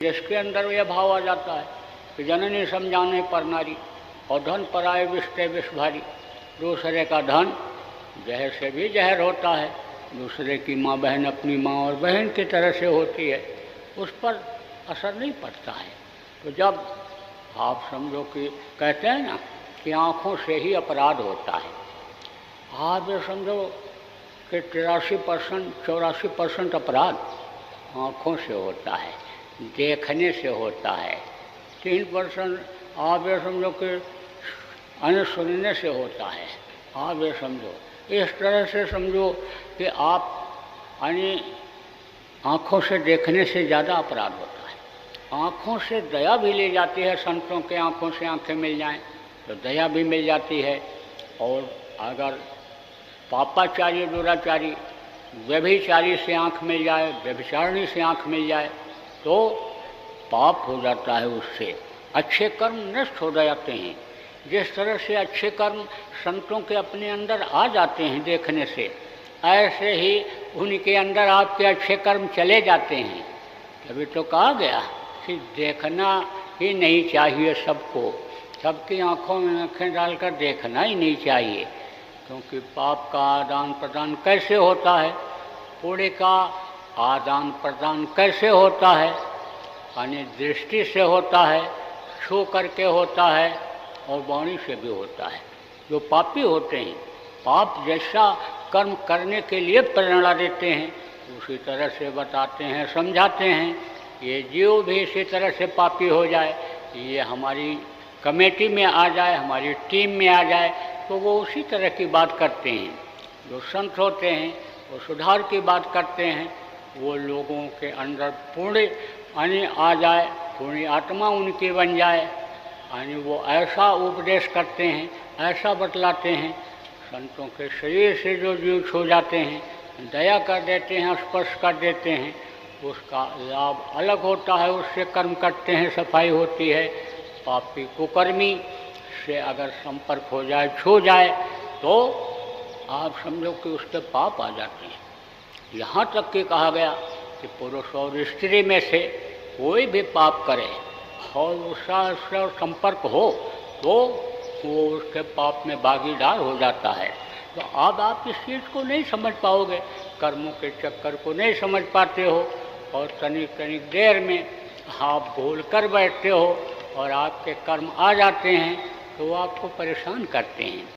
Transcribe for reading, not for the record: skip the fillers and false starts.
जिसके अंदर यह भाव आ जाता है कि जननी समझाने पर नारी और धन पराए विष ते विष भारी। दूसरे का धन जहर से भी जहर होता है, दूसरे की माँ बहन अपनी माँ और बहन की तरह से होती है, उस पर असर नहीं पड़ता है। तो जब आप समझो कि कहते हैं ना कि आँखों से ही अपराध होता है, आप ये समझो कि 84% अपराध आँखों से होता है, देखने से होता है। 3% आप ये समझो कि अन्य सुनने से होता है। आप ये समझो इस तरह से समझो कि आप अन्य आँखों से देखने से ज़्यादा अपराध होता है। आँखों से दया भी ले जाती है, संतों के आँखों से आँखें मिल जाएं तो दया भी मिल जाती है। और अगर पापाचारी दुराचारी व्यभिचारी से आँख मिल जाए, व्यभिचारिणी से आँख मिल जाए तो पाप हो जाता है, उससे अच्छे कर्म नष्ट हो जाते हैं। जिस तरह से अच्छे कर्म संतों के अपने अंदर आ जाते हैं देखने से, ऐसे ही उनके अंदर आपके अच्छे कर्म चले जाते हैं। तभी तो कहा गया कि देखना ही नहीं चाहिए सबको, सबकी आँखों में आँखें डालकर देखना ही नहीं चाहिए, क्योंकि पाप का आदान प्रदान कैसे होता है, पुण्य का आदान प्रदान कैसे होता है, यानी दृष्टि से होता है, छू करके होता है और वाणी से भी होता है। जो पापी होते हैं, पाप जैसा कर्म करने के लिए प्रेरणा देते हैं, उसी तरह से बताते हैं, समझाते हैं। ये जीव भी इसी तरह से पापी हो जाए, ये हमारी कमेटी में आ जाए, हमारी टीम में आ जाए, तो वो उसी तरह की बात करते हैं। जो संत होते हैं वो सुधार की बात करते हैं, वो लोगों के अंदर पुण्य यानी आ जाए, पुण्य आत्मा उनकी बन जाए, यानी वो ऐसा उपदेश करते हैं, ऐसा बतलाते हैं। संतों के शरीर से जो जीव छू जाते हैं, दया कर देते हैं, स्पर्श कर देते हैं, उसका लाभ अलग होता है, उससे कर्म करते हैं, सफाई होती है। पापी कुकर्मी से अगर संपर्क हो जाए, छू जाए, तो आप समझो कि उसके पाप आ जाते हैं। यहाँ तक कि कहा गया कि पुरुष और स्त्री में से कोई भी पाप करे और उसका संपर्क हो तो वो उसके पाप में भागीदार हो जाता है। तो अब आप इस चीज़ को नहीं समझ पाओगे, कर्मों के चक्कर को नहीं समझ पाते हो, और तनिक तनिक देर में आप भूल कर बैठते हो और आपके कर्म आ जाते हैं तो वो आपको परेशान करते हैं।